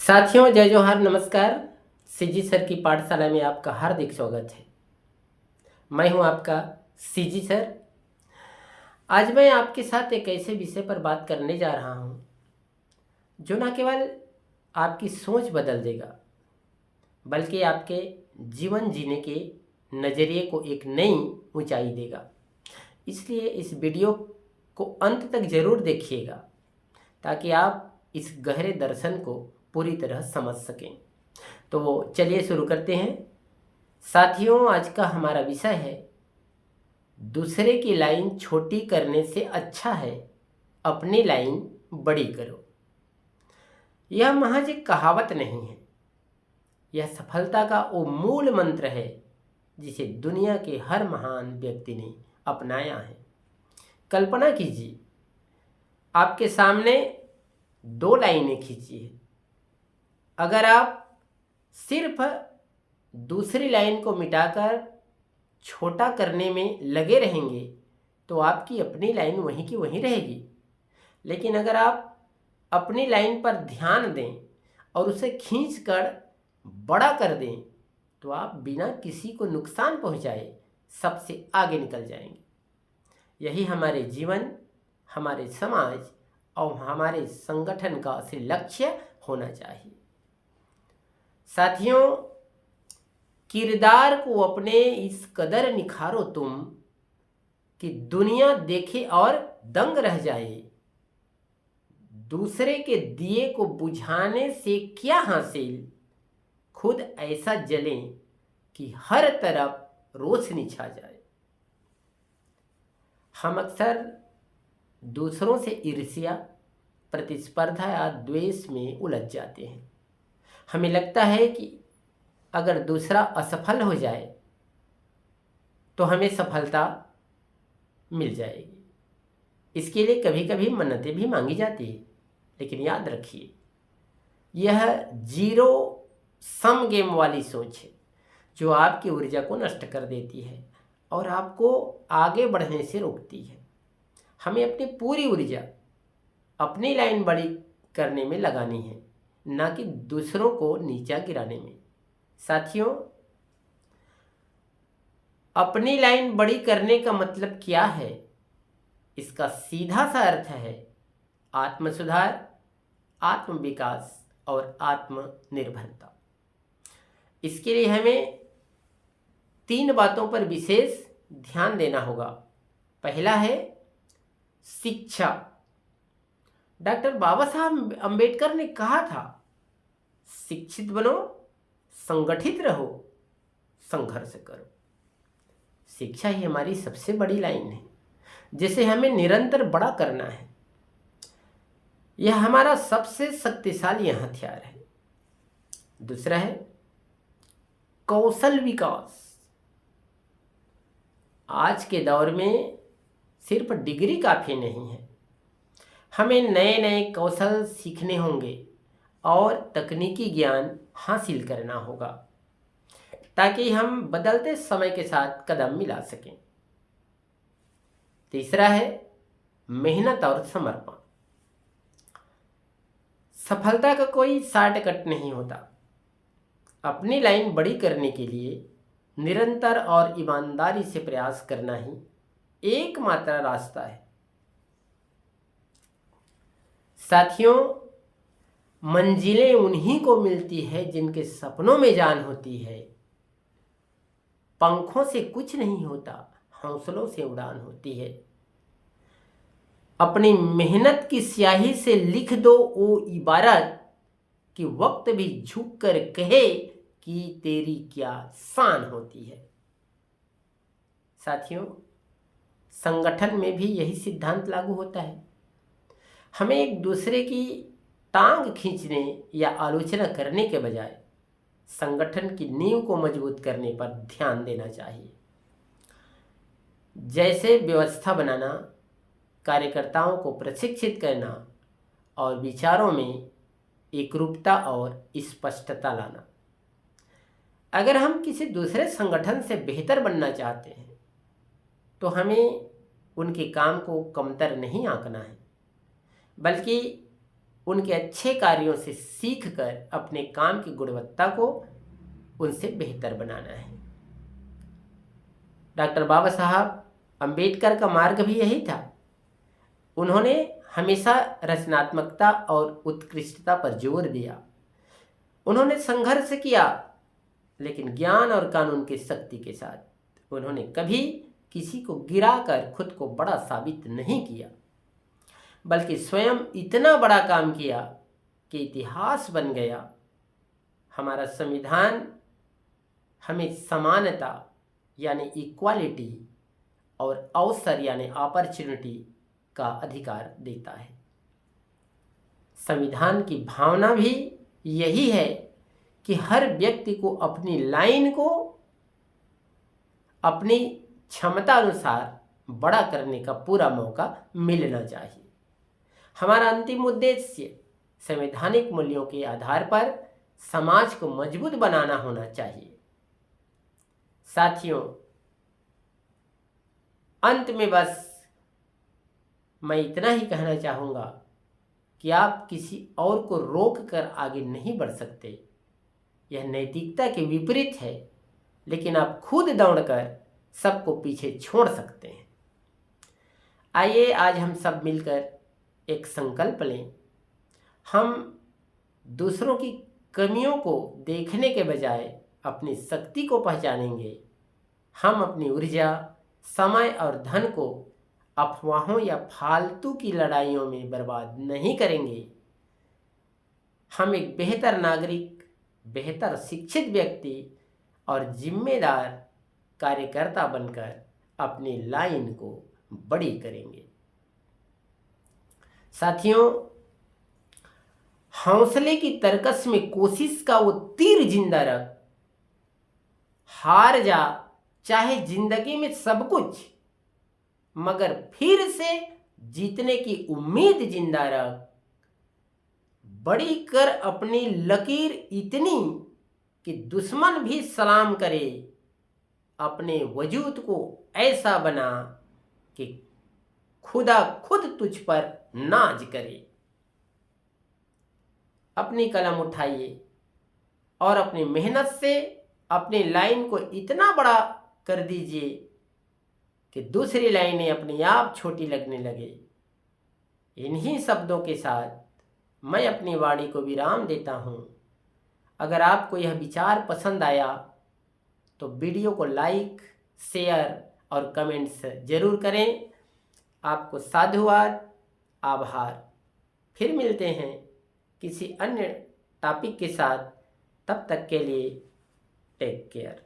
साथियों, जय जोहार, नमस्कार। सीजी सर की पाठशाला में आपका हार्दिक स्वागत है। मैं हूं आपका सीजी सर। आज मैं आपके साथ एक ऐसे विषय पर बात करने जा रहा हूं जो न केवल आपकी सोच बदल देगा बल्कि आपके जीवन जीने के नज़रिए को एक नई ऊंचाई देगा। इसलिए इस वीडियो को अंत तक ज़रूर देखिएगा ताकि आप इस गहरे दर्शन को पूरी तरह समझ सकें। तो चलिए शुरू करते हैं। साथियों, आज का हमारा विषय है दूसरे की लाइन छोटी करने से अच्छा है अपनी लाइन बड़ी करो। यह महज एक कहावत नहीं है, यह सफलता का वो मूल मंत्र है जिसे दुनिया के हर महान व्यक्ति ने अपनाया है। कल्पना कीजिए, आपके सामने दो लाइनें खींची है। अगर आप सिर्फ दूसरी लाइन को मिटाकर छोटा करने में लगे रहेंगे तो आपकी अपनी लाइन वहीं की वहीं रहेगी। लेकिन अगर आप अपनी लाइन पर ध्यान दें और उसे खींचकर बड़ा कर दें तो आप बिना किसी को नुकसान पहुंचाए सबसे आगे निकल जाएंगे। यही हमारे जीवन, हमारे समाज और हमारे संगठन का असली लक्ष्य होना चाहिए। साथियों, किरदार को अपने इस कदर निखारो तुम कि दुनिया देखे और दंग रह जाए। दूसरे के दिए को बुझाने से क्या हासिल, खुद ऐसा जलें कि हर तरफ रोशनी छा जाए। हम अक्सर दूसरों से ईर्ष्या, प्रतिस्पर्धा या द्वेष में उलझ जाते हैं। हमें लगता है कि अगर दूसरा असफल हो जाए तो हमें सफलता मिल जाएगी। इसके लिए कभी कभी मन्नतें भी मांगी जाती है, लेकिन याद रखिए, यह जीरो सम गेम वाली सोच है जो आपकी ऊर्जा को नष्ट कर देती है और आपको आगे बढ़ने से रोकती है। हमें अपनी पूरी ऊर्जा अपनी लाइन बड़ी करने में लगानी है, ना कि दूसरों को नीचा गिराने में। साथियों, अपनी लाइन बड़ी करने का मतलब क्या है? इसका सीधा सा अर्थ है आत्म सुधार, आत्म विकास और आत्मनिर्भरता। इसके लिए हमें 3 बातों पर विशेष ध्यान देना होगा। पहला है शिक्षा। डॉक्टर बाबा साहब अंबेडकर ने कहा था, शिक्षित बनो, संगठित रहो, संघर्ष करो। शिक्षा ही हमारी सबसे बड़ी लाइन है जिसे हमें निरंतर बड़ा करना है। यह हमारा सबसे शक्तिशाली हथियार है। दूसरा है कौशल विकास। आज के दौर में सिर्फ डिग्री काफ़ी नहीं है, हमें नए नए कौशल सीखने होंगे और तकनीकी ज्ञान हासिल करना होगा ताकि हम बदलते समय के साथ कदम मिला सकें। तीसरा है मेहनत और समर्पण। सफलता का कोई शॉर्टकट नहीं होता। अपनी लाइन बड़ी करने के लिए निरंतर और ईमानदारी से प्रयास करना ही एकमात्र रास्ता है। साथियों, मंजिलें उन्हीं को मिलती है जिनके सपनों में जान होती है। पंखों से कुछ नहीं होता, हौसलों से उड़ान होती है। अपनी मेहनत की स्याही से लिख दो वो इबारत कि वक्त भी झुक कर कहे कि तेरी क्या शान होती है। साथियों, संगठन में भी यही सिद्धांत लागू होता है। हमें एक दूसरे की टांग खींचने या आलोचना करने के बजाय संगठन की नींव को मजबूत करने पर ध्यान देना चाहिए। जैसे व्यवस्था बनाना, कार्यकर्ताओं को प्रशिक्षित करना और विचारों में एकरूपता और स्पष्टता लाना। अगर हम किसी दूसरे संगठन से बेहतर बनना चाहते हैं तो हमें उनके काम को कमतर नहीं आंकना है, बल्कि उनके अच्छे कार्यों से सीखकर अपने काम की गुणवत्ता को उनसे बेहतर बनाना है। डॉक्टर बाबा साहब अंबेडकर का मार्ग भी यही था। उन्होंने हमेशा रचनात्मकता और उत्कृष्टता पर जोर दिया। उन्होंने संघर्ष किया, लेकिन ज्ञान और कानून की शक्ति के साथ। उन्होंने कभी किसी को गिराकर खुद को बड़ा साबित नहीं किया, बल्कि स्वयं इतना बड़ा काम किया कि इतिहास बन गया। हमारा संविधान हमें समानता यानी इक्वालिटी और अवसर यानी अपॉर्चुनिटी का अधिकार देता है। संविधान की भावना भी यही है कि हर व्यक्ति को अपनी लाइन को अपनी क्षमता अनुसार बड़ा करने का पूरा मौका मिलना चाहिए। हमारा अंतिम उद्देश्य संवैधानिक मूल्यों के आधार पर समाज को मजबूत बनाना होना चाहिए। साथियों, अंत में बस मैं इतना ही कहना चाहूँगा कि आप किसी और को रोक कर आगे नहीं बढ़ सकते। यह नैतिकता के विपरीत है, लेकिन आप खुद दौड़कर सबको पीछे छोड़ सकते हैं। आइए आज हम सब मिलकर एक संकल्प लें। हम दूसरों की कमियों को देखने के बजाय अपनी शक्ति को पहचानेंगे। हम अपनी ऊर्जा, समय और धन को अफवाहों या फालतू की लड़ाइयों में बर्बाद नहीं करेंगे। हम एक बेहतर नागरिक, बेहतर शिक्षित व्यक्ति और जिम्मेदार कार्यकर्ता बनकर अपनी लाइन को बड़ी करेंगे। साथियों, हौसले की तरकस में कोशिश का वो तीर जिंदा रख। हार जा चाहे जिंदगी में सब कुछ, मगर फिर से जीतने की उम्मीद जिंदा रख। बड़ी कर अपनी लकीर इतनी कि दुश्मन भी सलाम करे। अपने वजूद को ऐसा बना कि खुदा खुद तुझ पर नाज करे। अपनी कलम उठाइए और अपनी मेहनत से अपनी लाइन को इतना बड़ा कर दीजिए कि दूसरी लाइनें अपने आप छोटी लगने लगे। इन्हीं शब्दों के साथ मैं अपनी वाणी को विराम देता हूँ। अगर आपको यह विचार पसंद आया तो वीडियो को लाइक, शेयर और कमेंट्स जरूर करें। आपको साधुवाद, आभार। फिर मिलते हैं किसी अन्य टॉपिक के साथ। तब तक के लिए टेक केयर।